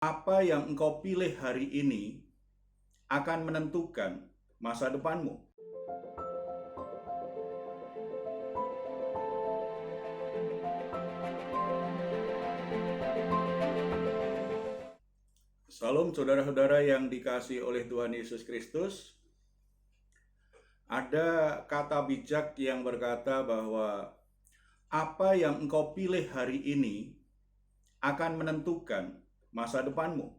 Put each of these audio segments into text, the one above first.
Apa yang engkau pilih hari ini akan menentukan masa depanmu. Salam saudara-saudara yang dikasihi oleh Tuhan Yesus Kristus. Ada kata bijak yang berkata bahwa apa yang engkau pilih hari ini akan menentukan masa depanmu.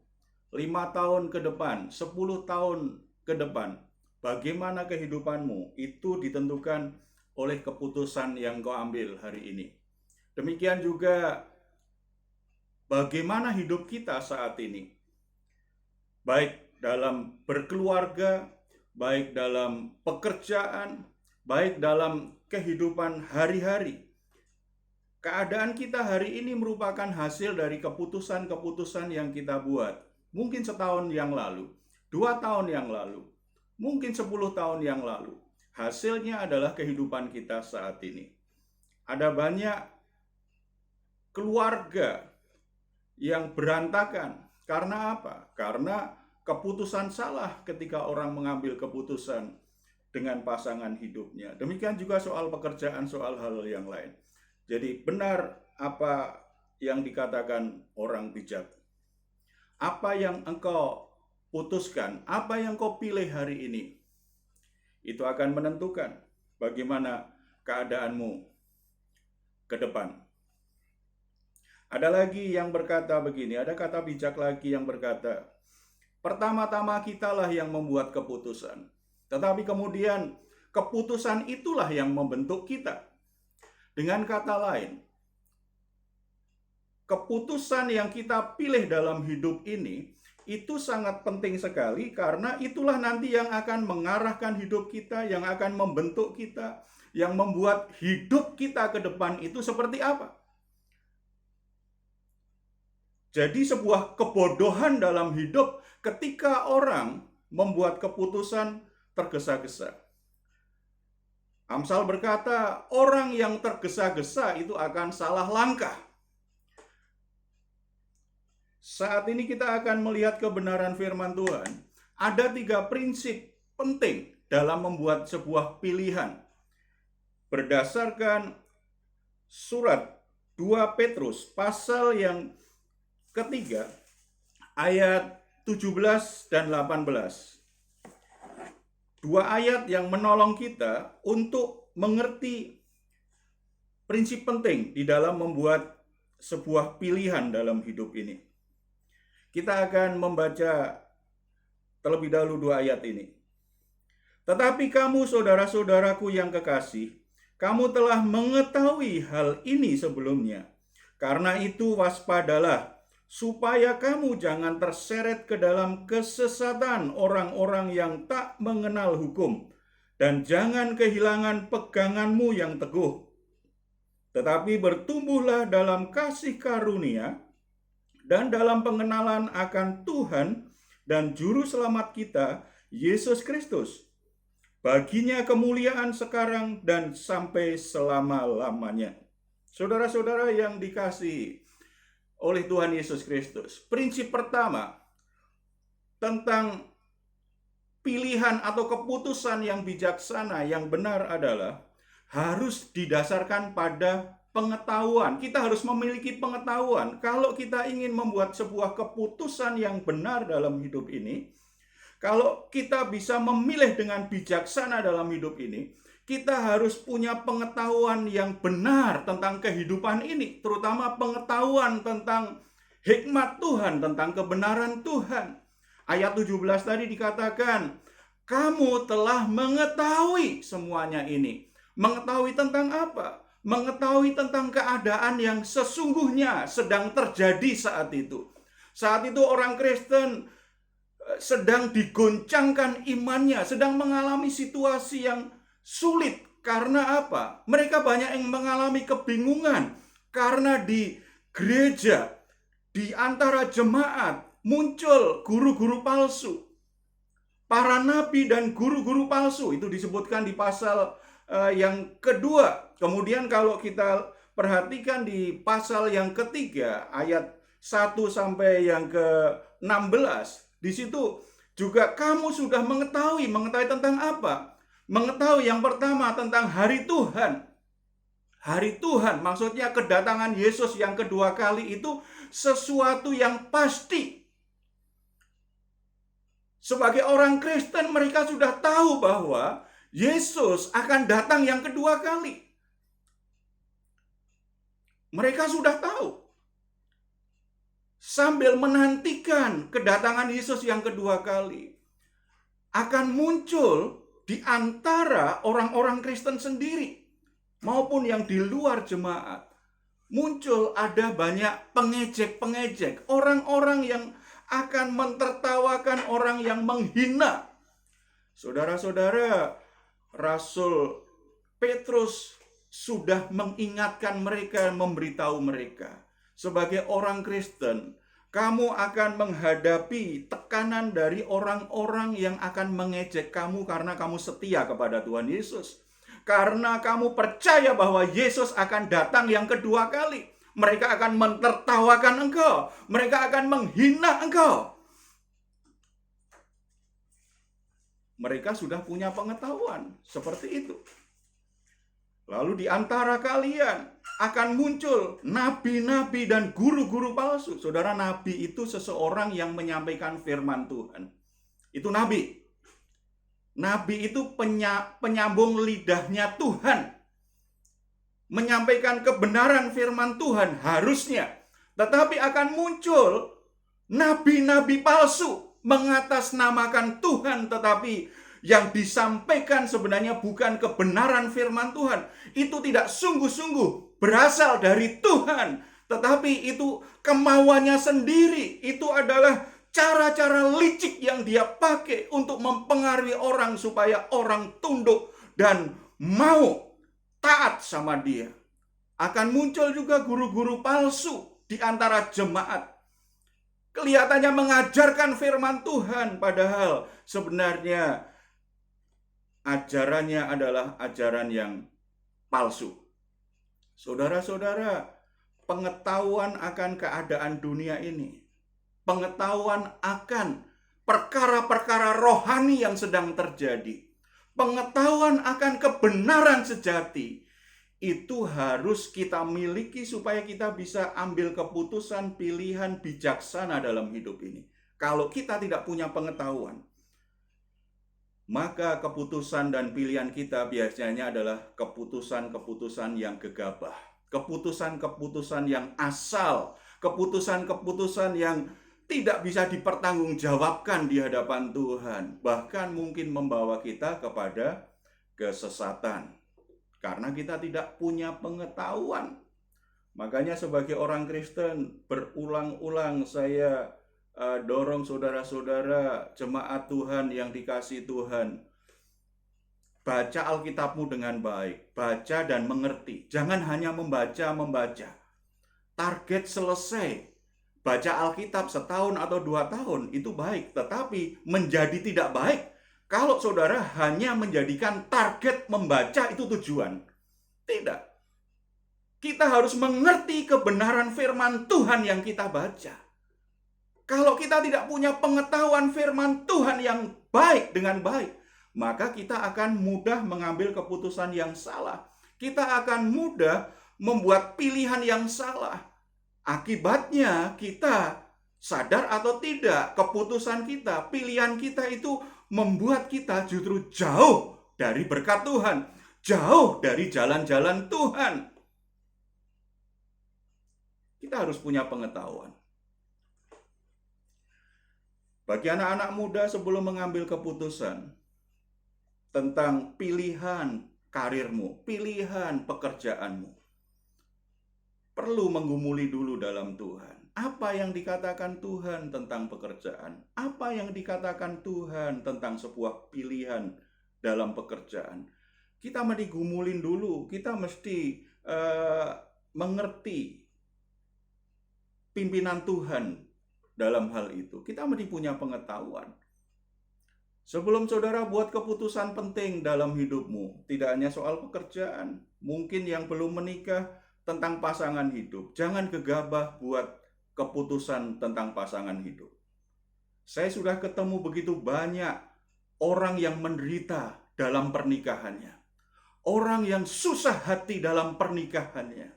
5 tahun ke depan, 10 tahun ke depan, bagaimana kehidupanmu itu ditentukan oleh keputusan yang kau ambil hari ini. Demikian juga bagaimana hidup kita saat ini, baik dalam berkeluarga, baik dalam pekerjaan, baik dalam kehidupan hari-hari. Keadaan kita hari ini merupakan hasil dari keputusan-keputusan yang kita buat. Mungkin setahun yang lalu, 2 tahun yang lalu, mungkin 10 tahun yang lalu. Hasilnya adalah kehidupan kita saat ini. Ada banyak keluarga yang berantakan. Karena apa? Karena keputusan salah ketika orang mengambil keputusan dengan pasangan hidupnya. Demikian juga soal pekerjaan, soal hal yang lain. Jadi benar apa yang dikatakan orang bijak. Apa yang engkau putuskan, apa yang kau pilih hari ini, itu akan menentukan bagaimana keadaanmu ke depan. Ada lagi yang berkata begini, ada kata bijak lagi yang berkata, pertama-tama kitalah yang membuat keputusan, tetapi kemudian keputusan itulah yang membentuk kita. Dengan kata lain, keputusan yang kita pilih dalam hidup ini itu sangat penting sekali, karena itulah nanti yang akan mengarahkan hidup kita, yang akan membentuk kita, yang membuat hidup kita ke depan itu seperti apa. Jadi sebuah kebodohan dalam hidup ketika orang membuat keputusan tergesa-gesa. Amsal berkata, orang yang tergesa-gesa itu akan salah langkah. Saat ini kita akan melihat kebenaran firman Tuhan. Ada 3 prinsip penting dalam membuat sebuah pilihan. Berdasarkan surat 2 Petrus pasal yang ketiga, ayat 17 dan 18. 2 ayat yang menolong kita untuk mengerti prinsip penting di dalam membuat sebuah pilihan dalam hidup ini. Kita akan membaca terlebih dahulu 2 ayat ini. Tetapi kamu saudara-saudaraku yang kekasih, kamu telah mengetahui hal ini sebelumnya. Karena itu waspadalah, supaya kamu jangan terseret ke dalam kesesatan orang-orang yang tak mengenal hukum, dan jangan kehilangan peganganmu yang teguh. Tetapi bertumbuhlah dalam kasih karunia dan dalam pengenalan akan Tuhan dan Juru Selamat kita, Yesus Kristus. Baginya kemuliaan sekarang dan sampai selama-lamanya. Saudara-saudara yang dikasihi oleh Tuhan Yesus Kristus, prinsip pertama tentang pilihan atau keputusan yang bijaksana, yang benar adalah harus didasarkan pada pengetahuan. Kita harus memiliki pengetahuan. Kalau kita ingin membuat sebuah keputusan yang benar dalam hidup ini, kalau kita bisa memilih dengan bijaksana dalam hidup ini, kita harus punya pengetahuan yang benar tentang kehidupan ini, terutama pengetahuan tentang hikmat Tuhan, tentang kebenaran Tuhan. Ayat 17 tadi dikatakan, kamu telah mengetahui semuanya ini. Mengetahui tentang apa? Mengetahui tentang keadaan yang sesungguhnya sedang terjadi saat itu. Saat itu orang Kristen sedang digoncangkan imannya, sedang mengalami situasi yang sulit. Karena apa? Mereka banyak yang mengalami kebingungan karena di gereja, di antara jemaat muncul guru-guru palsu, para nabi dan guru-guru palsu. Itu disebutkan di pasal yang kedua. Kemudian kalau kita perhatikan di pasal yang ketiga, ayat 1 sampai yang ke-16, di situ juga kamu sudah mengetahui tentang apa? Mengetahui yang pertama tentang hari Tuhan. Hari Tuhan maksudnya kedatangan Yesus yang kedua kali itu sesuatu yang pasti. Sebagai orang Kristen mereka sudah tahu bahwa Yesus akan datang yang kedua kali. Mereka sudah tahu. Sambil menantikan kedatangan Yesus yang kedua kali, akan muncul di antara orang-orang Kristen sendiri maupun yang di luar jemaat. Muncul ada banyak pengejek-pengejek, orang-orang yang akan mentertawakan orang yang menghina. Saudara-saudara, Rasul Petrus sudah mengingatkan mereka, memberitahu mereka, sebagai orang Kristen, kamu akan menghadapi tekanan dari orang-orang yang akan mengejek kamu karena kamu setia kepada Tuhan Yesus. Karena kamu percaya bahwa Yesus akan datang yang kedua kali. Mereka akan mentertawakan engkau. Mereka akan menghina engkau. Mereka sudah punya pengetahuan seperti itu. Lalu di antara kalian akan muncul nabi-nabi dan guru-guru palsu. Saudara, nabi itu seseorang yang menyampaikan firman Tuhan. Itu nabi. Nabi itu penyambung lidahnya Tuhan. Menyampaikan kebenaran firman Tuhan harusnya. Tetapi akan muncul nabi-nabi palsu mengatasnamakan Tuhan, tetapi yang disampaikan sebenarnya bukan kebenaran firman Tuhan. Itu tidak sungguh-sungguh berasal dari Tuhan, tetapi itu kemauannya sendiri. Itu adalah cara-cara licik yang dia pakai untuk mempengaruhi orang supaya orang tunduk dan mau taat sama dia. Akan muncul juga guru-guru palsu di antara jemaat. Kelihatannya mengajarkan firman Tuhan, padahal sebenarnya ajarannya adalah ajaran yang palsu. Saudara-saudara, pengetahuan akan keadaan dunia ini, pengetahuan akan perkara-perkara rohani yang sedang terjadi, pengetahuan akan kebenaran sejati, itu harus kita miliki supaya kita bisa ambil keputusan pilihan bijaksana dalam hidup ini. Kalau kita tidak punya pengetahuan, maka keputusan dan pilihan kita biasanya adalah keputusan-keputusan yang gegabah, keputusan-keputusan yang asal, keputusan-keputusan yang tidak bisa dipertanggungjawabkan di hadapan Tuhan, bahkan mungkin membawa kita kepada kesesatan karena kita tidak punya pengetahuan. Makanya sebagai orang Kristen berulang-ulang saya dorong saudara-saudara jemaat Tuhan yang dikasihi Tuhan, baca Alkitabmu dengan baik, baca dan mengerti. Jangan hanya membaca. Target selesai baca Alkitab setahun atau 2 tahun itu baik, tetapi menjadi tidak baik kalau saudara hanya menjadikan target membaca itu tujuan. Tidak. Kita harus mengerti kebenaran firman Tuhan yang kita baca. Kalau kita tidak punya pengetahuan firman Tuhan yang baik dengan baik, maka kita akan mudah mengambil keputusan yang salah. Kita akan mudah membuat pilihan yang salah. Akibatnya kita sadar atau tidak, keputusan kita, pilihan kita itu membuat kita justru jauh dari berkat Tuhan, jauh dari jalan-jalan Tuhan. Kita harus punya pengetahuan. Bagi anak-anak muda sebelum mengambil keputusan tentang pilihan karirmu, pilihan pekerjaanmu, perlu menggumuli dulu dalam Tuhan. Apa yang dikatakan Tuhan tentang pekerjaan? Apa yang dikatakan Tuhan tentang sebuah pilihan dalam pekerjaan? Kita mesti gumulin dulu. Kita mesti mengerti pimpinan Tuhan dalam hal itu. Kita mesti punya pengetahuan. Sebelum saudara buat keputusan penting dalam hidupmu, tidak hanya soal pekerjaan, mungkin yang belum menikah, tentang pasangan hidup. Jangan gegabah buat keputusan tentang pasangan hidup. Saya sudah ketemu begitu banyak orang yang menderita dalam pernikahannya. Orang yang susah hati dalam pernikahannya.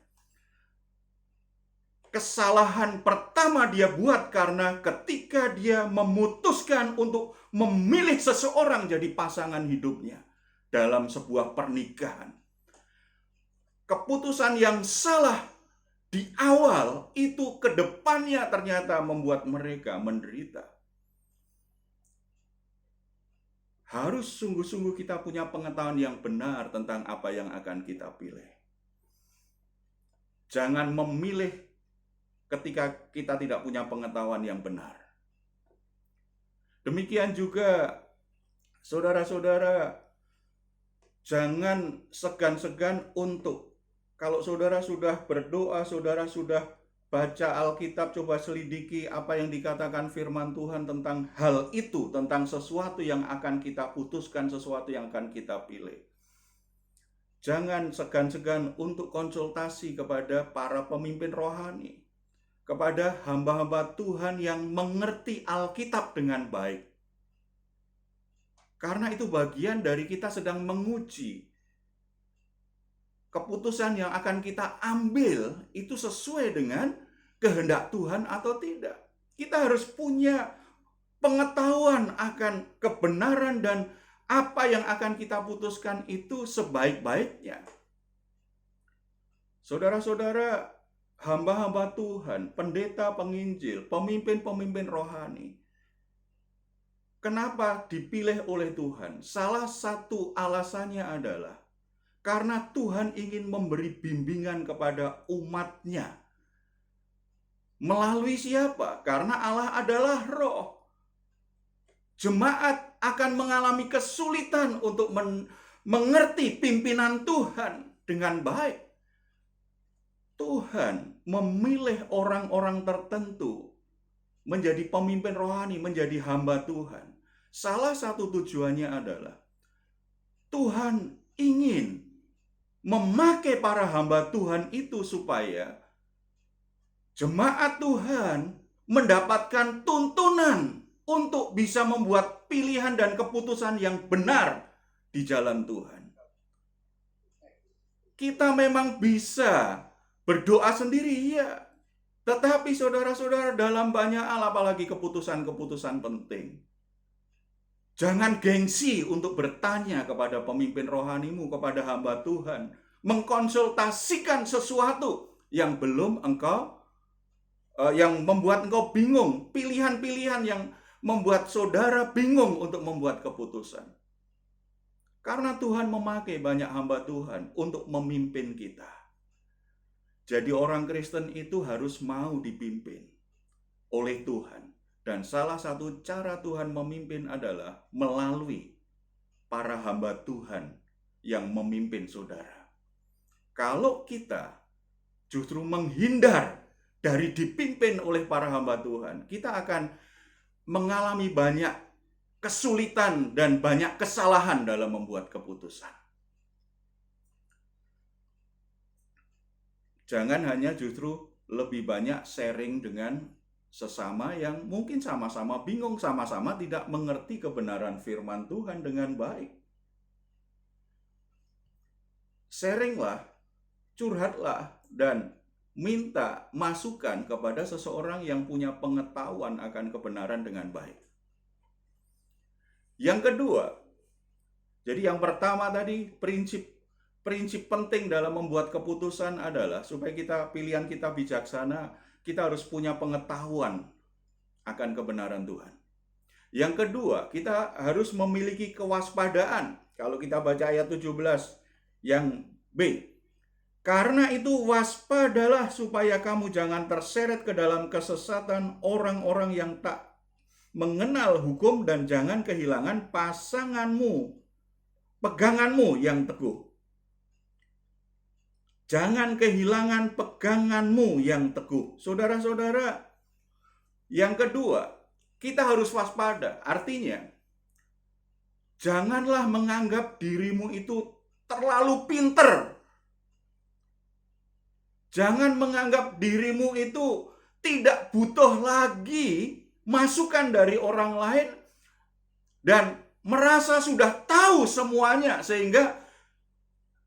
Kesalahan pertama dia buat karena ketika dia memutuskan untuk memilih seseorang jadi pasangan hidupnya dalam sebuah pernikahan. Keputusan yang salah di awal itu ke depannya ternyata membuat mereka menderita. Harus sungguh-sungguh kita punya pengetahuan yang benar tentang apa yang akan kita pilih. Jangan memilih ketika kita tidak punya pengetahuan yang benar. Demikian juga, saudara-saudara, jangan segan-segan untuk, kalau saudara sudah berdoa, saudara sudah baca Alkitab, coba selidiki apa yang dikatakan firman Tuhan tentang hal itu, tentang sesuatu yang akan kita putuskan, sesuatu yang akan kita pilih. Jangan segan-segan untuk konsultasi kepada para pemimpin rohani, kepada hamba-hamba Tuhan yang mengerti Alkitab dengan baik. Karena itu bagian dari kita sedang menguji keputusan yang akan kita ambil itu sesuai dengan kehendak Tuhan atau tidak. Kita harus punya pengetahuan akan kebenaran dan apa yang akan kita putuskan itu sebaik-baiknya. Saudara-saudara, hamba-hamba Tuhan, pendeta, penginjil, pemimpin-pemimpin rohani, kenapa dipilih oleh Tuhan? Salah satu alasannya adalah karena Tuhan ingin memberi bimbingan kepada umatnya. Melalui siapa? Karena Allah adalah roh. Jemaat akan mengalami kesulitan untuk mengerti pimpinan Tuhan dengan baik. Tuhan memilih orang-orang tertentu menjadi pemimpin rohani, menjadi hamba Tuhan. Salah satu tujuannya adalah Tuhan ingin memakai para hamba Tuhan itu supaya jemaat Tuhan mendapatkan tuntunan untuk bisa membuat pilihan dan keputusan yang benar di jalan Tuhan. Kita memang bisa berdoa sendiri, ya. Tetapi saudara-saudara, dalam banyak hal, apalagi keputusan-keputusan penting, jangan gengsi untuk bertanya kepada pemimpin rohanimu, kepada hamba Tuhan, mengkonsultasikan sesuatu yang belum engkau, yang membuat engkau bingung, pilihan-pilihan yang membuat saudara bingung untuk membuat keputusan. Karena Tuhan memakai banyak hamba Tuhan untuk memimpin kita. Jadi orang Kristen itu harus mau dipimpin oleh Tuhan. Dan salah satu cara Tuhan memimpin adalah melalui para hamba Tuhan yang memimpin saudara. Kalau kita justru menghindar dari dipimpin oleh para hamba Tuhan, kita akan mengalami banyak kesulitan dan banyak kesalahan dalam membuat keputusan. Jangan hanya justru lebih banyak sharing dengan sesama yang mungkin sama-sama bingung, sama-sama tidak mengerti kebenaran firman Tuhan dengan baik. Sharinglah, curhatlah, dan minta masukan kepada seseorang yang punya pengetahuan akan kebenaran dengan baik. Yang kedua, jadi yang pertama tadi, prinsip penting dalam membuat keputusan adalah supaya pilihan kita bijaksana, kita harus punya pengetahuan akan kebenaran Tuhan. Yang kedua, kita harus memiliki kewaspadaan. Kalau kita baca ayat 17 yang B, karena itu waspadalah supaya kamu jangan terseret ke dalam kesesatan orang-orang yang tak mengenal hukum, dan jangan kehilangan peganganmu yang teguh. Jangan kehilangan peganganmu yang teguh. Saudara-saudara, yang kedua, kita harus waspada. Artinya, janganlah menganggap dirimu itu terlalu pinter. Jangan menganggap dirimu itu tidak butuh lagi masukan dari orang lain dan merasa sudah tahu semuanya, sehingga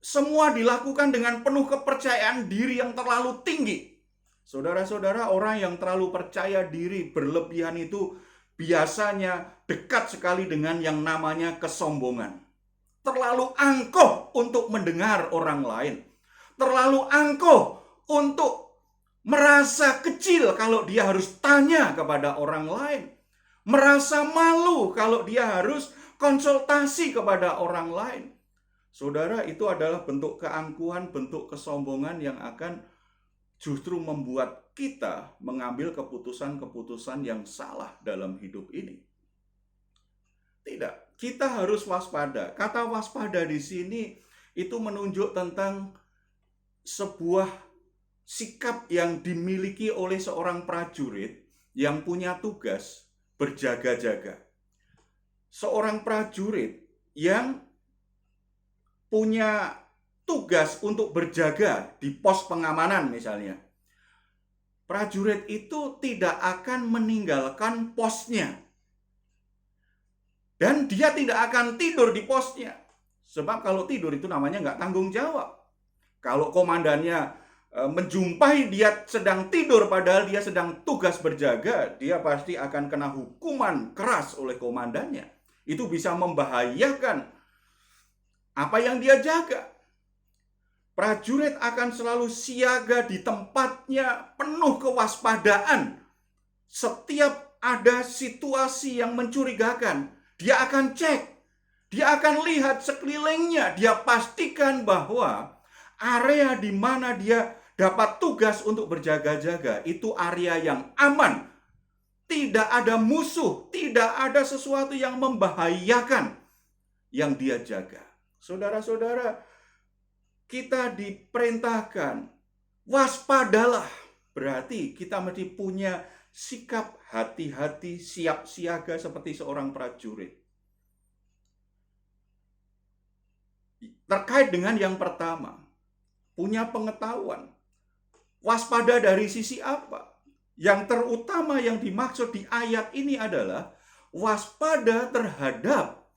semua dilakukan dengan penuh kepercayaan diri yang terlalu tinggi. Saudara-saudara, orang yang terlalu percaya diri berlebihan itu biasanya dekat sekali dengan yang namanya kesombongan. Terlalu angkuh untuk mendengar orang lain. Terlalu angkuh untuk merasa kecil kalau dia harus tanya kepada orang lain. Merasa malu kalau dia harus konsultasi kepada orang lain. Saudara, itu adalah bentuk keangkuhan, bentuk kesombongan yang akan justru membuat kita mengambil keputusan-keputusan yang salah dalam hidup ini. Tidak, kita harus waspada. Kata waspada di sini itu menunjuk tentang sebuah sikap yang dimiliki oleh seorang prajurit yang punya tugas berjaga-jaga. Seorang prajurit yang punya tugas untuk berjaga di pos pengamanan misalnya. Prajurit itu tidak akan meninggalkan posnya. Dan dia tidak akan tidur di posnya. Sebab kalau tidur itu namanya nggak tanggung jawab. Kalau komandannya menjumpai dia sedang tidur padahal dia sedang tugas berjaga, dia pasti akan kena hukuman keras oleh komandannya. Itu bisa membahayakan apa yang dia jaga. Prajurit akan selalu siaga di tempatnya, penuh kewaspadaan. Setiap ada situasi yang mencurigakan, dia akan cek. Dia akan lihat sekelilingnya. Dia pastikan bahwa area di mana dia dapat tugas untuk berjaga-jaga itu area yang aman. Tidak ada musuh, tidak ada sesuatu yang membahayakan yang dia jaga. Saudara-saudara, kita diperintahkan waspadalah. Berarti kita mesti punya sikap hati-hati, siap siaga seperti seorang prajurit. Terkait dengan yang pertama, punya pengetahuan. Waspada dari sisi apa? Yang terutama yang dimaksud di ayat ini adalah waspada terhadap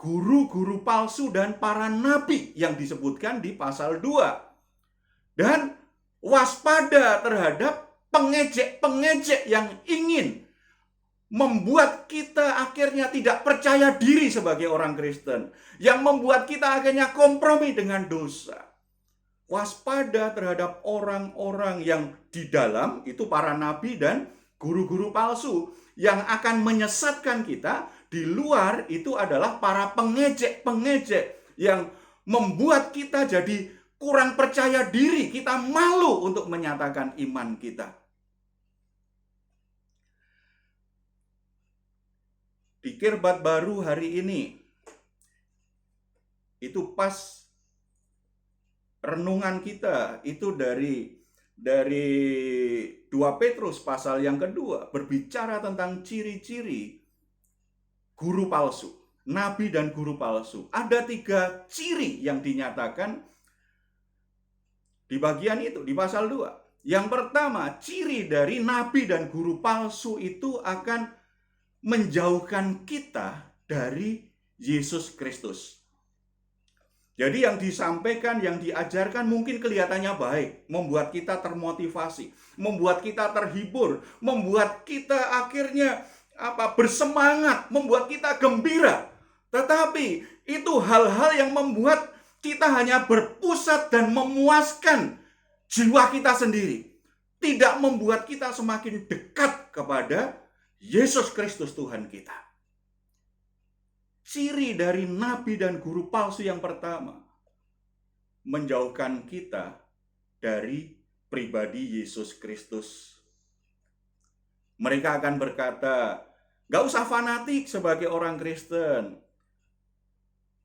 guru-guru palsu dan para nabi yang disebutkan di pasal 2. Dan waspada terhadap pengejek-pengejek yang ingin membuat kita akhirnya tidak percaya diri sebagai orang Kristen, yang membuat kita akhirnya kompromi dengan dosa. Waspada terhadap orang-orang yang di dalam, itu para nabi dan guru-guru palsu, yang akan menyesatkan kita. Di luar itu adalah para pengejek-pengejek yang membuat kita jadi kurang percaya diri, kita malu untuk menyatakan iman kita. Di Kirbat Baru hari ini, itu pas renungan kita, itu dari 2 Petrus pasal yang kedua, berbicara tentang ciri-ciri guru palsu, nabi dan guru palsu. Ada 3 ciri yang dinyatakan di bagian itu, di pasal 2. Yang pertama, ciri dari nabi dan guru palsu itu akan menjauhkan kita dari Yesus Kristus. Jadi yang disampaikan, yang diajarkan mungkin kelihatannya baik, membuat kita termotivasi, membuat kita terhibur, membuat kita akhirnya bersemangat, membuat kita gembira. Tetapi itu hal-hal yang membuat kita hanya berpusat dan memuaskan jiwa kita sendiri, tidak membuat kita semakin dekat kepada Yesus Kristus Tuhan kita. Ciri dari nabi dan guru palsu yang pertama, menjauhkan kita dari pribadi Yesus Kristus. Mereka akan berkata, gak usah fanatik sebagai orang Kristen.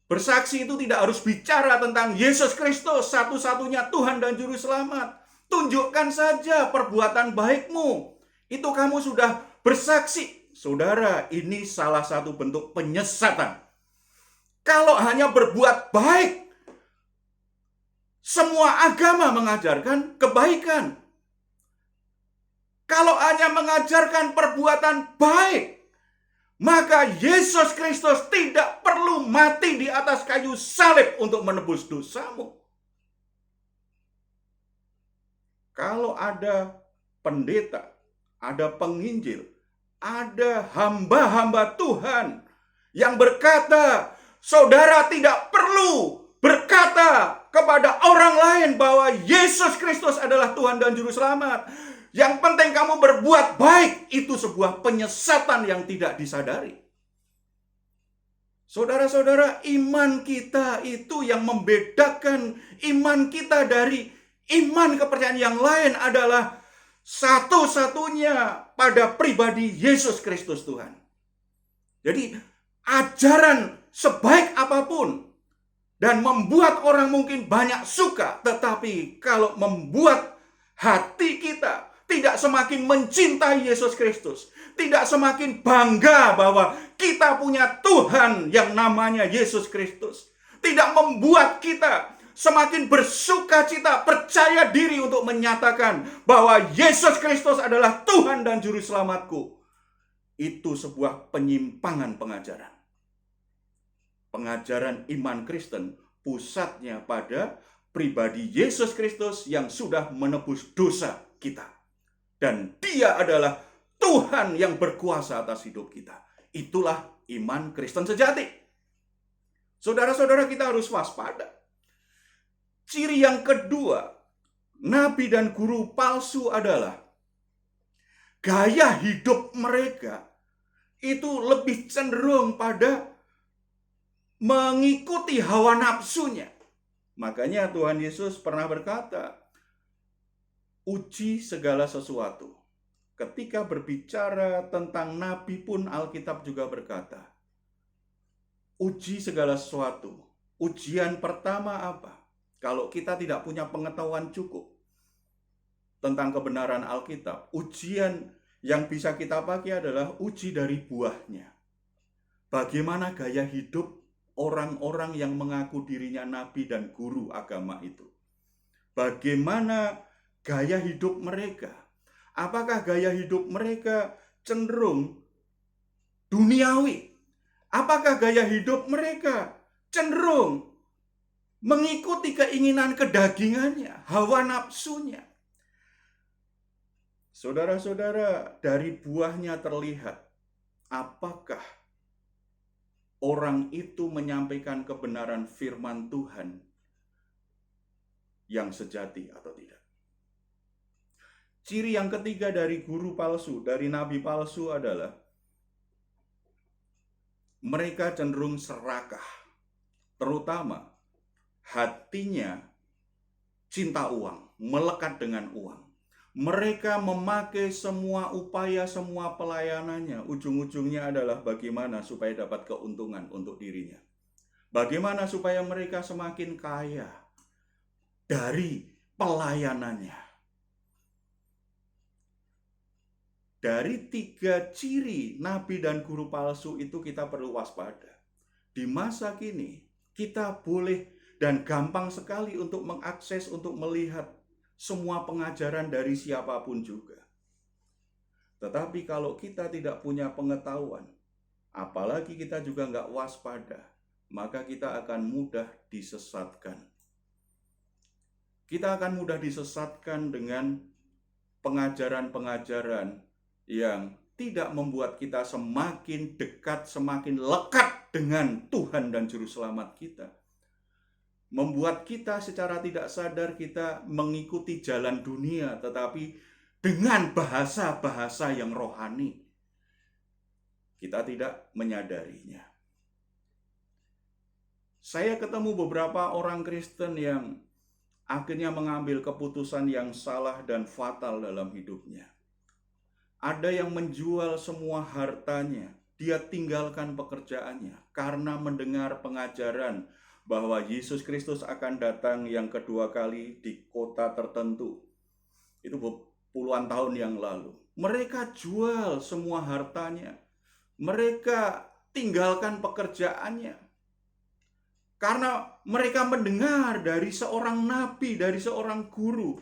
Bersaksi itu tidak harus bicara tentang Yesus Kristus, satu-satunya Tuhan dan Juru Selamat. Tunjukkan saja perbuatan baikmu. Itu kamu sudah bersaksi. Saudara, ini salah satu bentuk penyesatan. Kalau hanya berbuat baik, semua agama mengajarkan kebaikan. Kalau hanya mengajarkan perbuatan baik, maka Yesus Kristus tidak perlu mati di atas kayu salib untuk menebus dosamu. Kalau ada pendeta, ada penginjil, ada hamba-hamba Tuhan yang berkata, saudara tidak perlu berkata kepada orang lain bahwa Yesus Kristus adalah Tuhan dan Juru Selamat. Yang penting kamu berbuat baik. Itu sebuah penyesatan yang tidak disadari. Saudara-saudara, iman kita itu yang membedakan iman kita dari iman kepercayaan yang lain adalah satu-satunya pada pribadi Yesus Kristus Tuhan. Jadi ajaran sebaik apapun dan membuat orang mungkin banyak suka, tetapi kalau membuat hati kita tidak semakin mencintai Yesus Kristus, tidak semakin bangga bahwa kita punya Tuhan yang namanya Yesus Kristus, tidak membuat kita semakin bersuka cita, percaya diri untuk menyatakan bahwa Yesus Kristus adalah Tuhan dan Juru Selamatku, itu sebuah penyimpangan pengajaran. Pengajaran iman Kristen pusatnya pada pribadi Yesus Kristus yang sudah menebus dosa kita. Dan Dia adalah Tuhan yang berkuasa atas hidup kita. Itulah iman Kristen sejati. Saudara-saudara, kita harus waspada. Ciri yang kedua, nabi dan guru palsu adalah gaya hidup mereka itu lebih cenderung pada mengikuti hawa nafsunya. Makanya Tuhan Yesus pernah berkata, uji segala sesuatu. Ketika berbicara tentang nabi pun Alkitab juga berkata, uji segala sesuatu. Ujian pertama apa? Kalau kita tidak punya pengetahuan cukup tentang kebenaran Alkitab, ujian yang bisa kita pakai adalah uji dari buahnya. Bagaimana gaya hidup orang-orang yang mengaku dirinya nabi dan guru agama itu? Bagaimana gaya hidup mereka? Apakah gaya hidup mereka cenderung duniawi? Apakah gaya hidup mereka cenderung mengikuti keinginan kedagingannya, hawa nafsunya? Saudara-saudara, dari buahnya terlihat apakah orang itu menyampaikan kebenaran firman Tuhan yang sejati atau tidak. Ciri yang ketiga dari guru palsu, dari nabi palsu adalah mereka cenderung serakah, terutama hatinya cinta uang, melekat dengan uang. Mereka memakai semua upaya, semua pelayanannya, ujung-ujungnya adalah bagaimana supaya dapat keuntungan untuk dirinya. Bagaimana supaya mereka semakin kaya dari pelayanannya. Dari tiga ciri nabi dan guru palsu itu kita perlu waspada. Di masa kini kita boleh dan gampang sekali untuk mengakses, untuk melihat semua pengajaran dari siapapun juga. Tetapi kalau kita tidak punya pengetahuan, apalagi kita juga nggak waspada, maka kita akan mudah disesatkan. Kita akan mudah disesatkan dengan pengajaran-pengajaran yang tidak membuat kita semakin dekat, semakin lekat dengan Tuhan dan Juru Selamat kita. Membuat kita secara tidak sadar kita mengikuti jalan dunia, tetapi dengan bahasa-bahasa yang rohani. Kita tidak menyadarinya. Saya ketemu beberapa orang Kristen yang akhirnya mengambil keputusan yang salah dan fatal dalam hidupnya. Ada yang menjual semua hartanya, dia tinggalkan pekerjaannya karena mendengar pengajaran bahwa Yesus Kristus akan datang yang kedua kali di kota tertentu. Itu puluhan tahun yang lalu. Mereka jual semua hartanya. Mereka tinggalkan pekerjaannya. Karena mereka mendengar dari seorang nabi, dari seorang guru,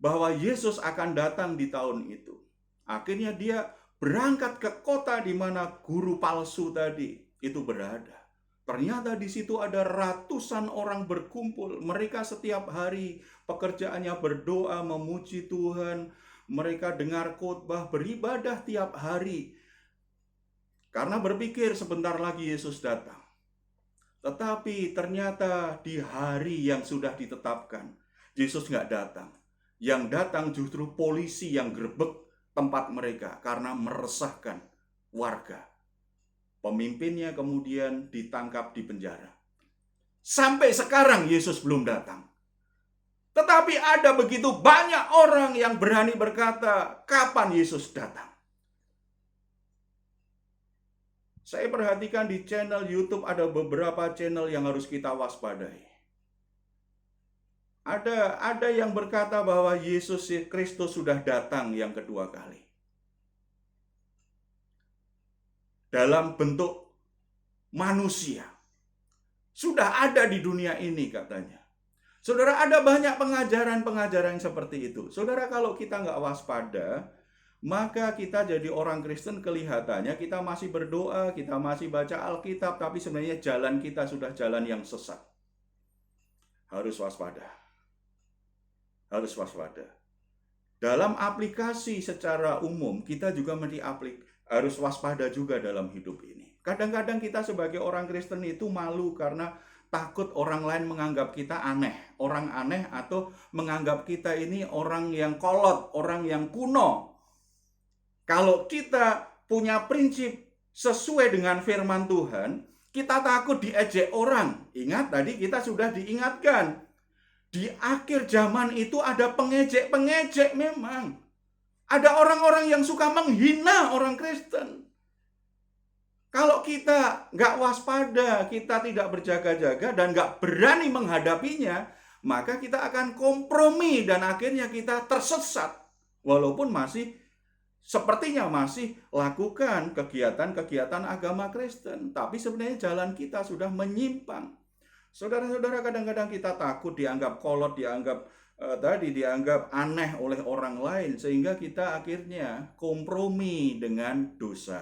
bahwa Yesus akan datang di tahun itu. Akhirnya dia berangkat ke kota di mana guru palsu tadi itu berada. Ternyata di situ ada ratusan orang berkumpul. Mereka setiap hari pekerjaannya berdoa, memuji Tuhan. Mereka dengar khotbah, beribadah tiap hari. Karena berpikir sebentar lagi Yesus datang. Tetapi ternyata di hari yang sudah ditetapkan, Yesus nggak datang. Yang datang justru polisi yang gerbek tempat mereka karena meresahkan warga. Pemimpinnya kemudian ditangkap di penjara. Sampai sekarang Yesus belum datang. Tetapi ada begitu banyak orang yang berani berkata, kapan Yesus datang? Saya perhatikan di channel YouTube ada beberapa channel yang harus kita waspadai. Ada yang berkata bahwa Yesus Kristus sudah datang yang kedua kali. Dalam bentuk manusia. Sudah ada di dunia ini katanya. Saudara, ada banyak pengajaran-pengajaran seperti itu. Saudara, kalau kita nggak waspada, maka kita jadi orang Kristen kelihatannya kita masih berdoa, kita masih baca Alkitab, tapi sebenarnya jalan kita sudah jalan yang sesat. Harus waspada. Harus waspada. Dalam aplikasi secara umum, kita juga harus waspada juga dalam hidup ini. Kadang-kadang kita sebagai orang Kristen itu malu karena takut orang lain menganggap kita aneh. Orang aneh atau menganggap kita ini orang yang kolot, orang yang kuno. Kalau kita punya prinsip sesuai dengan firman Tuhan, kita takut diejek orang. Ingat tadi kita sudah diingatkan. Di akhir zaman itu ada pengejek-pengejek memang. Ada orang-orang yang suka menghina orang Kristen. Kalau kita nggak waspada, kita tidak berjaga-jaga dan nggak berani menghadapinya, maka kita akan kompromi dan akhirnya kita tersesat. Walaupun sepertinya masih lakukan kegiatan-kegiatan agama Kristen. Tapi sebenarnya jalan kita sudah menyimpang. Saudara-saudara, kadang-kadang kita takut dianggap kolot, dianggap aneh oleh orang lain. Sehingga kita akhirnya kompromi dengan dosa.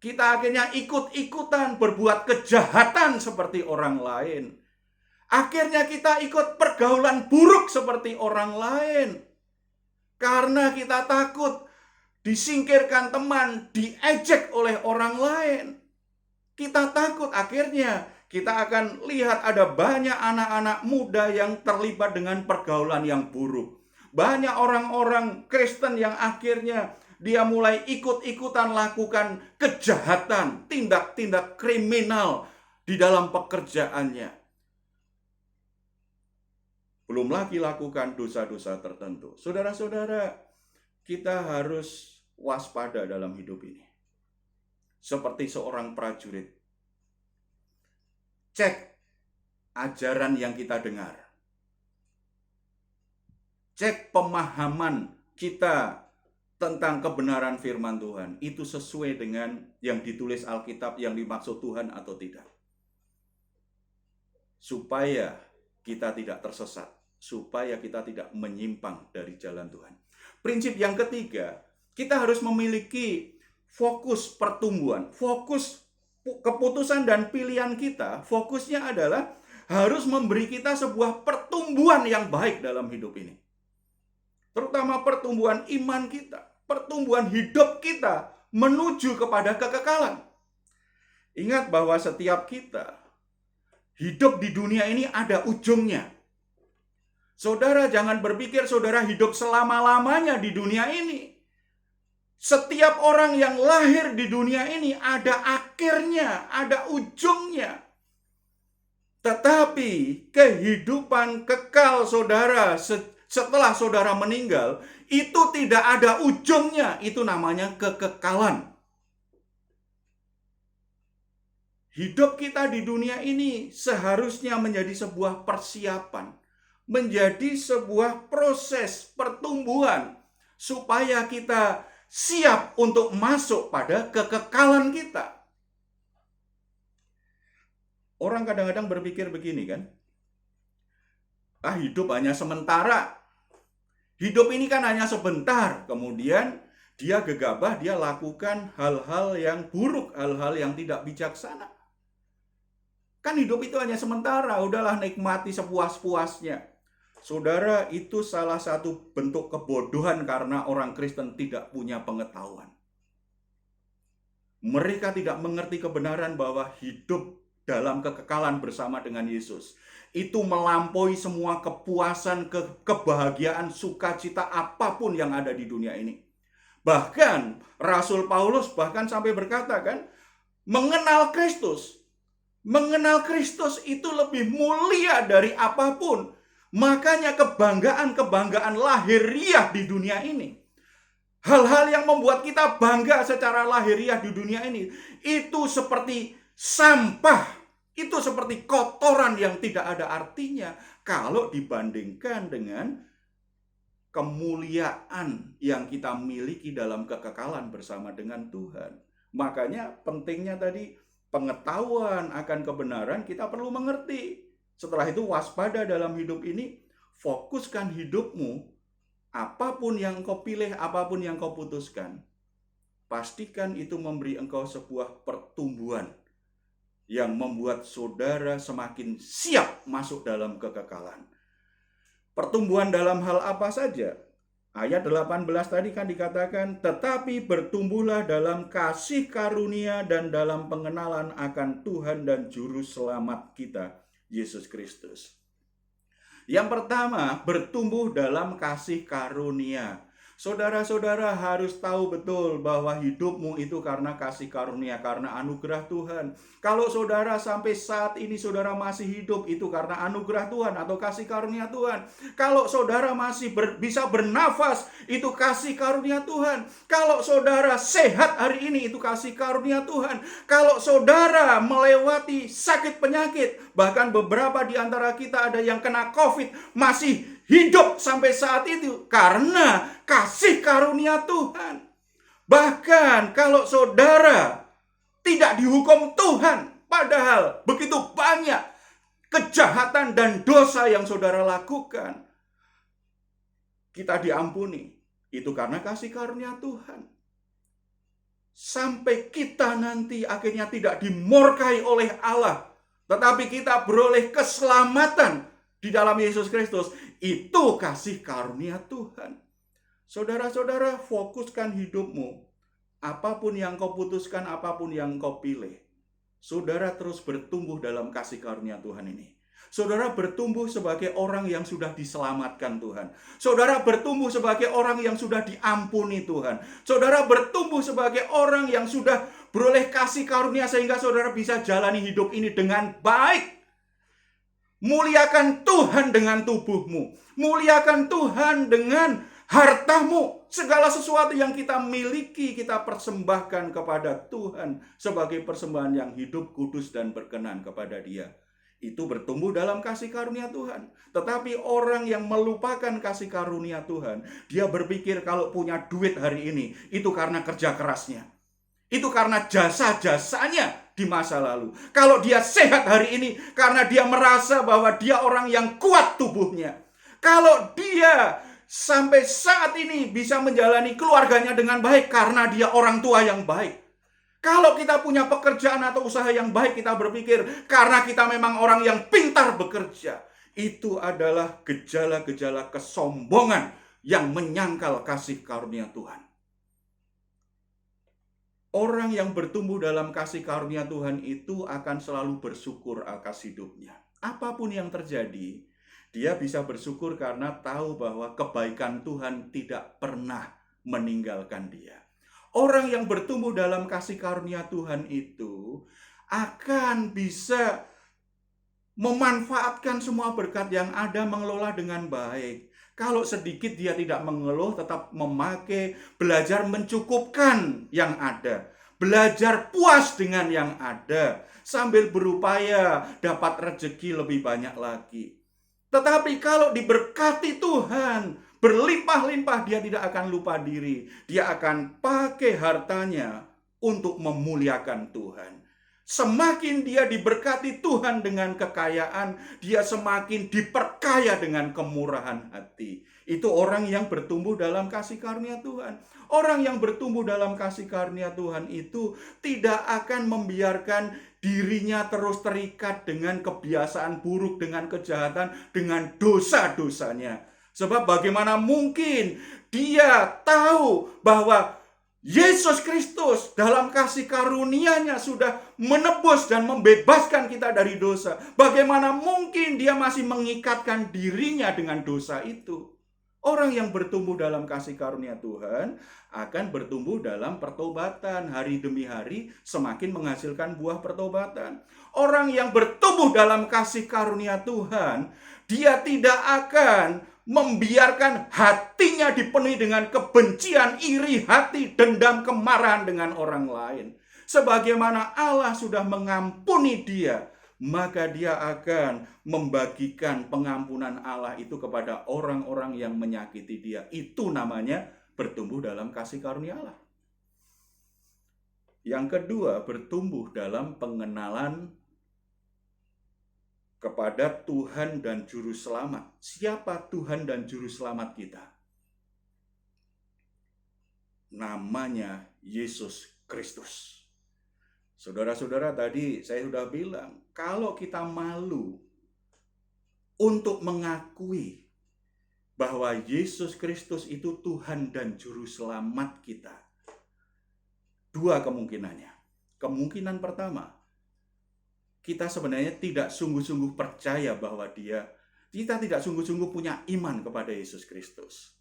Kita akhirnya ikut-ikutan berbuat kejahatan seperti orang lain. Akhirnya kita ikut pergaulan buruk seperti orang lain. Karena kita takut disingkirkan teman, diejek oleh orang lain. Kita takut akhirnya kita akan lihat ada banyak anak-anak muda yang terlibat dengan pergaulan yang buruk. Banyak orang-orang Kristen yang akhirnya dia mulai ikut-ikutan lakukan kejahatan, tindak-tindak kriminal di dalam pekerjaannya. Belum lagi lakukan dosa-dosa tertentu. Saudara-saudara, kita harus waspada dalam hidup ini. Seperti seorang prajurit. Cek ajaran yang kita dengar. Cek pemahaman kita tentang kebenaran firman Tuhan. Itu sesuai dengan yang ditulis Alkitab yang dimaksud Tuhan atau tidak. Supaya kita tidak tersesat. Supaya kita tidak menyimpang dari jalan Tuhan. Prinsip yang ketiga, kita harus memiliki fokus pertumbuhan. Fokus keputusan dan pilihan kita, fokusnya adalah harus memberi kita sebuah pertumbuhan yang baik dalam hidup ini. Terutama pertumbuhan iman kita. Pertumbuhan hidup kita menuju kepada kekekalan. Ingat bahwa setiap kita hidup di dunia ini ada ujungnya. Saudara jangan berpikir saudara hidup selama-lamanya di dunia ini. Setiap orang yang lahir di dunia ini ada akhirnya, ada ujungnya. Tetapi kehidupan kekal saudara setelah saudara meninggal, itu tidak ada ujungnya. Itu namanya kekekalan. Hidup kita di dunia ini seharusnya menjadi sebuah persiapan. Menjadi sebuah proses pertumbuhan. Supaya kita siap untuk masuk pada kekekalan kita. Orang kadang-kadang berpikir begini kan. hidup hanya sementara. Hidup ini kan hanya sebentar. Kemudian dia gegabah, dia lakukan hal-hal yang buruk, hal-hal yang tidak bijaksana. Kan hidup itu hanya sementara, udahlah nikmati sepuas-puasnya. Saudara, itu salah satu bentuk kebodohan karena orang Kristen tidak punya pengetahuan. Mereka tidak mengerti kebenaran bahwa hidup dalam kekekalan bersama dengan Yesus itu melampaui semua kepuasan, kebahagiaan, sukacita apapun yang ada di dunia ini. Bahkan Rasul Paulus bahkan sampai berkata kan, mengenal Kristus itu lebih mulia dari apapun. Makanya kebanggaan lahiriah di dunia ini, hal-hal yang membuat kita bangga secara lahiriah di dunia ini, itu seperti sampah, itu seperti kotoran yang tidak ada artinya kalau dibandingkan dengan kemuliaan yang kita miliki dalam kekekalan bersama dengan Tuhan. Makanya pentingnya tadi pengetahuan akan kebenaran, kita perlu mengerti. Setelah itu waspada dalam hidup ini, fokuskan hidupmu, apapun yang kau pilih, apapun yang kau putuskan, pastikan itu memberi engkau sebuah pertumbuhan yang membuat saudara semakin siap masuk dalam kekekalan. Pertumbuhan dalam hal apa saja? Ayat 18 tadi kan dikatakan, tetapi bertumbuhlah dalam kasih karunia dan dalam pengenalan akan Tuhan dan Juru Selamat kita, Yesus Kristus. Yang pertama, bertumbuh dalam kasih karunia. Saudara-saudara harus tahu betul bahwa hidupmu itu karena kasih karunia, karena anugerah Tuhan. Kalau saudara sampai saat ini saudara masih hidup, itu karena anugerah Tuhan atau kasih karunia Tuhan. Kalau saudara masih bisa bernafas, itu kasih karunia Tuhan. Kalau saudara sehat hari ini, itu kasih karunia Tuhan. Kalau saudara melewati sakit penyakit, bahkan beberapa di antara kita ada yang kena COVID, masih hidup sampai saat itu karena kasih karunia Tuhan. Bahkan kalau saudara tidak dihukum Tuhan, padahal begitu banyak kejahatan dan dosa yang saudara lakukan, kita diampuni. Itu karena kasih karunia Tuhan. Sampai kita nanti akhirnya tidak dimurkai oleh Allah, tetapi kita beroleh keselamatan di dalam Yesus Kristus. Itu kasih karunia Tuhan. Saudara-saudara, fokuskan hidupmu. Apapun yang kau putuskan, apapun yang kau pilih, saudara terus bertumbuh dalam kasih karunia Tuhan ini. Saudara bertumbuh sebagai orang yang sudah diselamatkan Tuhan. Saudara bertumbuh sebagai orang yang sudah diampuni Tuhan. Saudara bertumbuh sebagai orang yang sudah beroleh kasih karunia sehingga saudara bisa jalani hidup ini dengan baik. Muliakan Tuhan dengan tubuhmu. Muliakan Tuhan dengan hartamu. Segala sesuatu yang kita miliki, kita persembahkan kepada Tuhan sebagai persembahan yang hidup, kudus, dan berkenan kepada Dia. Itu bertumbuh dalam kasih karunia Tuhan. Tetapi orang yang melupakan kasih karunia Tuhan, dia berpikir kalau punya duit hari ini, itu karena kerja kerasnya. Itu karena jasa-jasanya di masa lalu. Kalau dia sehat hari ini, karena dia merasa bahwa dia orang yang kuat tubuhnya. Kalau dia sampai saat ini bisa menjalani keluarganya dengan baik, karena dia orang tua yang baik. Kalau kita punya pekerjaan atau usaha yang baik, kita berpikir karena kita memang orang yang pintar bekerja. Itu adalah gejala-gejala kesombongan yang menyangkal kasih karunia Tuhan. Orang yang bertumbuh dalam kasih karunia Tuhan itu akan selalu bersyukur atas hidupnya. Apapun yang terjadi, dia bisa bersyukur karena tahu bahwa kebaikan Tuhan tidak pernah meninggalkan dia. Orang yang bertumbuh dalam kasih karunia Tuhan itu akan bisa memanfaatkan semua berkat yang ada, mengelola dengan baik. Kalau sedikit dia tidak mengeluh, tetap memakai, belajar mencukupkan yang ada. Belajar puas dengan yang ada. Sambil berupaya dapat rezeki lebih banyak lagi. Tetapi kalau diberkati Tuhan, berlimpah-limpah, dia tidak akan lupa diri. Dia akan pakai hartanya untuk memuliakan Tuhan. Semakin dia diberkati Tuhan dengan kekayaan, dia semakin diperkaya dengan kemurahan hati. Itu orang yang bertumbuh dalam kasih karunia Tuhan. Orang yang bertumbuh dalam kasih karunia Tuhan itu tidak akan membiarkan dirinya terus terikat dengan kebiasaan buruk, dengan kejahatan, dengan dosa-dosanya. Sebab bagaimana mungkin dia tahu bahwa Yesus Kristus dalam kasih karunia-Nya sudah menebus dan membebaskan kita dari dosa. Bagaimana mungkin dia masih mengikatkan dirinya dengan dosa itu? Orang yang bertumbuh dalam kasih karunia Tuhan akan bertumbuh dalam pertobatan. Hari demi hari semakin menghasilkan buah pertobatan. Orang yang bertumbuh dalam kasih karunia Tuhan, dia tidak akan membiarkan hatinya dipenuhi dengan kebencian, iri hati, dendam, kemarahan dengan orang lain. Sebagaimana Allah sudah mengampuni dia, maka dia akan membagikan pengampunan Allah itu kepada orang-orang yang menyakiti dia. Itu namanya bertumbuh dalam kasih karunia Allah. Yang kedua, bertumbuh dalam pengenalan kepada Tuhan dan Juru Selamat. Siapa Tuhan dan Juru Selamat kita? Namanya Yesus Kristus. Saudara-saudara, tadi saya sudah bilang, kalau kita malu untuk mengakui bahwa Yesus Kristus itu Tuhan dan Juru Selamat kita, dua kemungkinannya. Kemungkinan pertama, kita sebenarnya tidak sungguh-sungguh percaya bahwa kita tidak sungguh-sungguh punya iman kepada Yesus Kristus.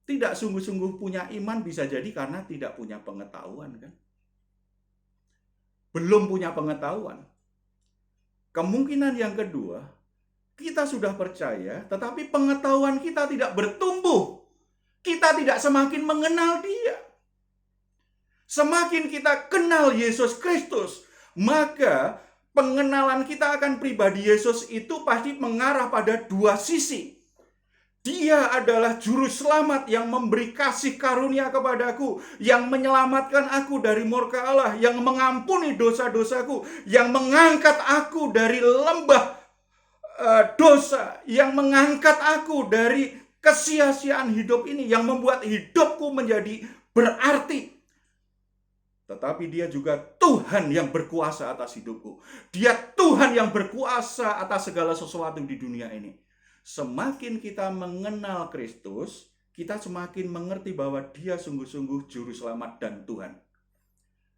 Tidak sungguh-sungguh punya iman bisa jadi karena tidak punya pengetahuan, kan? Belum punya pengetahuan. Kemungkinan yang kedua, kita sudah percaya, tetapi pengetahuan kita tidak bertumbuh. Kita tidak semakin mengenal Dia. Semakin kita kenal Yesus Kristus, maka pengenalan kita akan pribadi Yesus itu pasti mengarah pada dua sisi. Dia adalah Juru Selamat yang memberi kasih karunia kepadaku, yang menyelamatkan aku dari murka Allah, yang mengampuni dosa-dosaku, yang mengangkat aku dari lembah dosa, yang mengangkat aku dari kesia-siaan hidup ini, yang membuat hidupku menjadi berarti. Tetapi dia juga Tuhan yang berkuasa atas hidupku. Dia Tuhan yang berkuasa atas segala sesuatu di dunia ini. Semakin kita mengenal Kristus, kita semakin mengerti bahwa Dia sungguh-sungguh Juru Selamat dan Tuhan.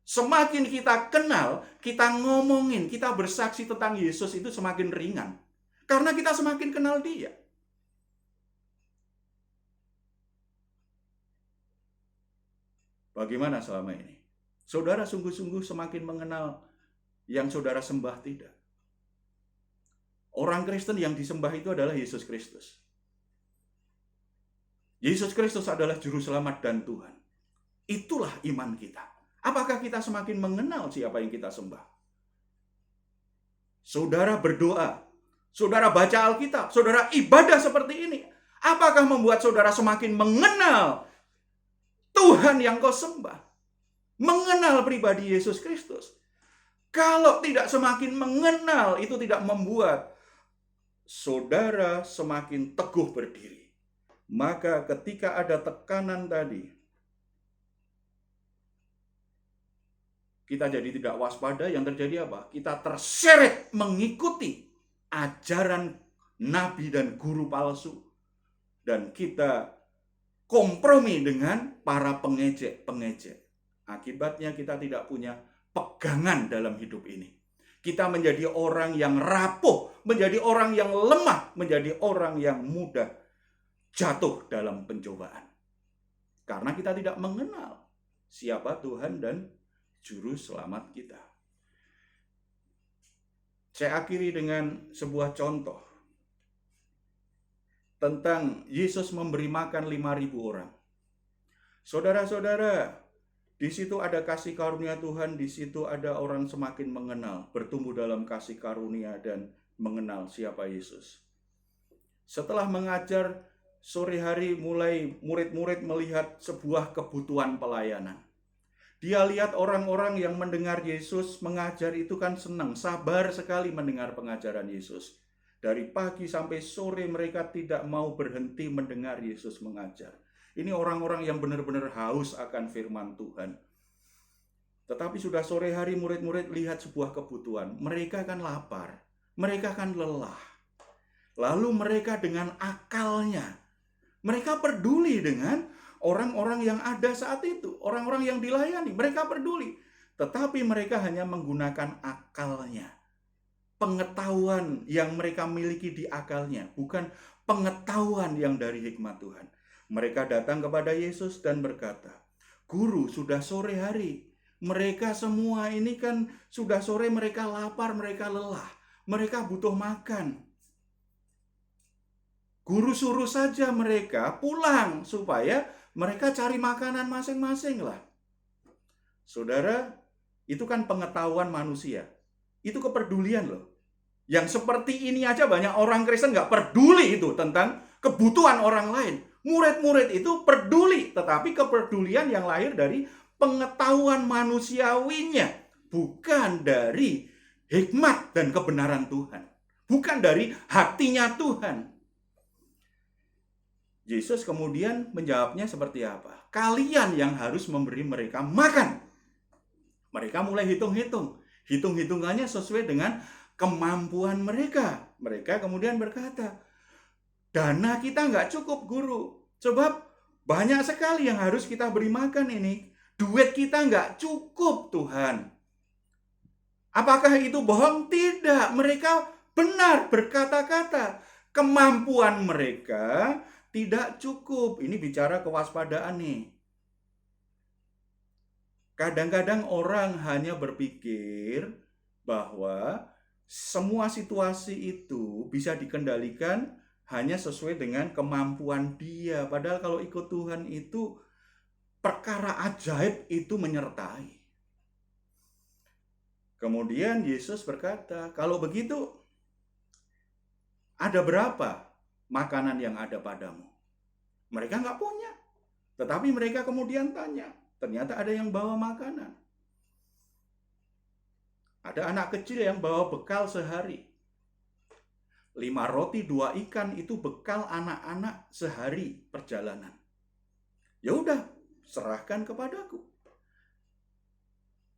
Semakin kita kenal, kita ngomongin, kita bersaksi tentang Yesus itu semakin ringan. Karena kita semakin kenal Dia. Bagaimana selama ini? Saudara sungguh-sungguh semakin mengenal yang saudara sembah tidak? Orang Kristen yang disembah itu adalah Yesus Kristus. Yesus Kristus adalah Juru Selamat dan Tuhan. Itulah iman kita. Apakah kita semakin mengenal siapa yang kita sembah? Saudara berdoa, saudara baca Alkitab, saudara ibadah seperti ini. Apakah membuat saudara semakin mengenal Tuhan yang kau sembah? Mengenal pribadi Yesus Kristus. Kalau tidak semakin mengenal, itu tidak membuat saudara semakin teguh berdiri. Maka ketika ada tekanan tadi, kita jadi tidak waspada, yang terjadi apa? Kita terseret mengikuti ajaran nabi dan guru palsu. Dan kita kompromi dengan para pengejek-pengejek. Akibatnya kita tidak punya pegangan dalam hidup ini. Kita menjadi orang yang rapuh, menjadi orang yang lemah, menjadi orang yang mudah jatuh dalam pencobaan. Karena kita tidak mengenal siapa Tuhan dan Juru Selamat kita. Saya akhiri dengan sebuah contoh tentang Yesus memberi makan 5.000 orang. Saudara-saudara, di situ ada kasih karunia Tuhan, di situ ada orang semakin mengenal, bertumbuh dalam kasih karunia dan mengenal siapa Yesus. Setelah mengajar, sore hari mulai murid-murid melihat sebuah kebutuhan pelayanan. Dia lihat orang-orang yang mendengar Yesus mengajar itu kan senang, sabar sekali mendengar pengajaran Yesus. Dari pagi sampai sore mereka tidak mau berhenti mendengar Yesus mengajar. Ini orang-orang yang benar-benar haus akan firman Tuhan. Tetapi sudah sore hari murid-murid lihat sebuah kebutuhan. Mereka kan lapar, mereka kan lelah. Lalu mereka dengan akalnya, mereka peduli dengan orang-orang yang ada saat itu, orang-orang yang dilayani, mereka peduli. Tetapi mereka hanya menggunakan akalnya. Pengetahuan yang mereka miliki di akalnya, bukan pengetahuan yang dari hikmat Tuhan. Mereka datang kepada Yesus dan berkata, "Guru, sudah sore hari. Mereka semua ini kan sudah sore, mereka lapar, mereka lelah. Mereka butuh makan. Guru suruh saja mereka pulang supaya mereka cari makanan masing-masing lah." Saudara, itu kan pengetahuan manusia. Itu kepedulian loh. Yang seperti ini aja banyak orang Kristen nggak peduli itu tentang kebutuhan orang lain. Murid-murid itu peduli, tetapi kepedulian yang lahir dari pengetahuan manusiawinya, bukan dari hikmat dan kebenaran Tuhan, bukan dari hatinya Tuhan. Yesus kemudian menjawabnya seperti apa? Kalian yang harus memberi mereka makan. Mereka mulai hitung-hitung. Hitung-hitungannya sesuai dengan kemampuan mereka. Mereka kemudian berkata, "Dana kita nggak cukup, Guru. Sebab banyak sekali yang harus kita beri makan ini. Duit kita nggak cukup, Tuhan." Apakah itu bohong? Tidak. Mereka benar berkata-kata. Kemampuan mereka tidak cukup. Ini bicara kewaspadaan nih. Kadang-kadang orang hanya berpikir bahwa semua situasi itu bisa dikendalikan hanya sesuai dengan kemampuan dia. Padahal kalau ikut Tuhan itu perkara ajaib itu menyertai. Kemudian Yesus berkata, "Kalau begitu, ada berapa makanan yang ada padamu?" Mereka nggak punya. Tetapi mereka kemudian tanya. Ternyata ada yang bawa makanan. Ada anak kecil yang bawa bekal sehari. 5 roti 2 ikan itu bekal anak-anak sehari perjalanan. Ya udah, serahkan kepadaku.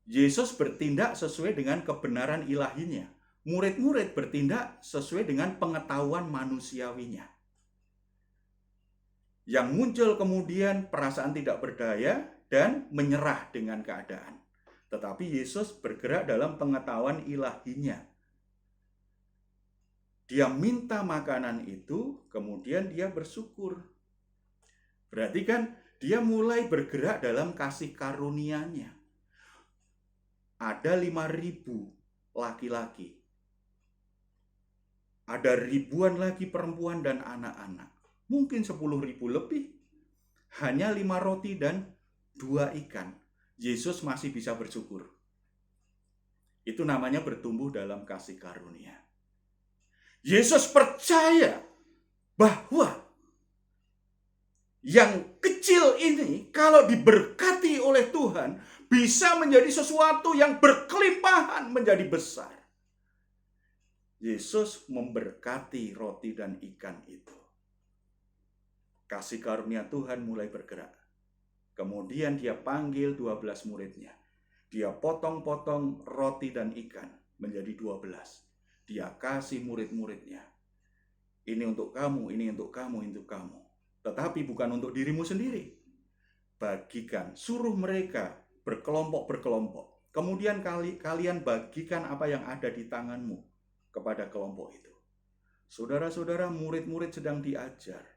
Yesus bertindak sesuai dengan kebenaran ilahinya. Murid-murid bertindak sesuai dengan pengetahuan manusiawinya. Yang muncul kemudian perasaan tidak berdaya dan menyerah dengan keadaan. Tetapi Yesus bergerak dalam pengetahuan ilahinya. Dia minta makanan itu, kemudian dia bersyukur. Berarti kan dia mulai bergerak dalam kasih karunia-Nya. Ada 5.000 laki-laki. Ada ribuan lagi perempuan dan anak-anak. Mungkin 10.000 lebih. Hanya 5 roti dan 2 ikan. Yesus masih bisa bersyukur. Itu namanya bertumbuh dalam kasih karunia. Yesus percaya bahwa yang kecil ini kalau diberkati oleh Tuhan bisa menjadi sesuatu yang berkelimpahan menjadi besar. Yesus memberkati roti dan ikan itu. Kasih karunia Tuhan mulai bergerak. Kemudian dia panggil 12 muridnya. Dia potong-potong roti dan ikan menjadi 12. Dia kasih murid-muridnya. Ini untuk kamu, ini untuk kamu, ini untuk kamu. Tetapi bukan untuk dirimu sendiri. Bagikan, suruh mereka berkelompok-berkelompok. Kemudian kalian bagikan apa yang ada di tanganmu kepada kelompok itu. Saudara-saudara, murid-murid sedang diajar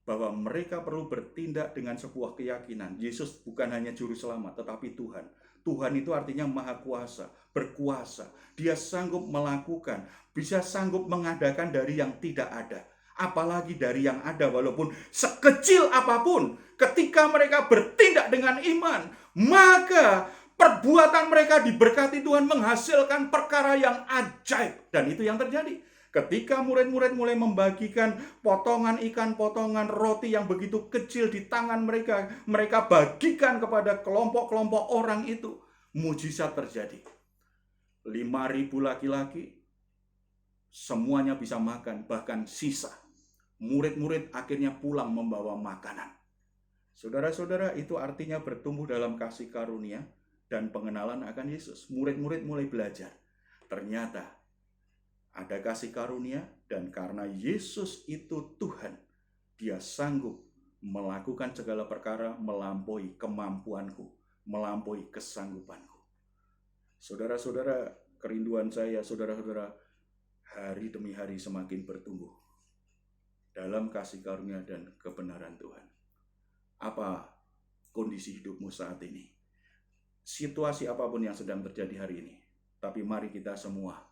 bahwa mereka perlu bertindak dengan sebuah keyakinan. Yesus bukan hanya juru selamat, tetapi Tuhan. Tuhan itu artinya maha kuasa, berkuasa. Dia sanggup melakukan, bisa sanggup mengadakan dari yang tidak ada. Apalagi dari yang ada, walaupun sekecil apapun. Ketika mereka bertindak dengan iman, maka perbuatan mereka diberkati Tuhan menghasilkan perkara yang ajaib. Dan itu yang terjadi. Ketika murid-murid mulai membagikan potongan ikan, potongan roti yang begitu kecil di tangan mereka, mereka bagikan kepada kelompok-kelompok orang itu, mujizat terjadi. 5.000 laki-laki semuanya bisa makan, bahkan sisa. Murid-murid akhirnya pulang membawa makanan. Saudara-saudara, itu artinya bertumbuh dalam kasih karunia dan pengenalan akan Yesus. Murid-murid mulai belajar. Ternyata ada kasih karunia, dan karena Yesus itu Tuhan, Dia sanggup melakukan segala perkara melampaui kemampuanku, melampaui kesanggupanku. Saudara-saudara, kerinduan saya, saudara-saudara, hari demi hari semakin bertumbuh dalam kasih karunia dan kebenaran Tuhan. Apa kondisi hidupmu saat ini? Situasi apapun yang sedang terjadi hari ini, tapi mari kita semua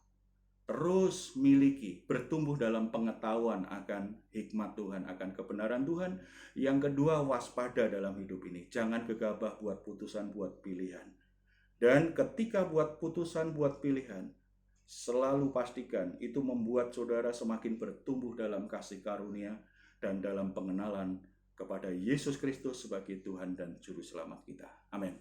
terus miliki, bertumbuh dalam pengetahuan akan hikmat Tuhan, akan kebenaran Tuhan. Yang kedua, waspada dalam hidup ini. Jangan gegabah buat putusan, buat pilihan. Dan ketika buat putusan, buat pilihan, selalu pastikan itu membuat saudara semakin bertumbuh dalam kasih karunia dan dalam pengenalan kepada Yesus Kristus sebagai Tuhan dan Juru Selamat kita. Amin.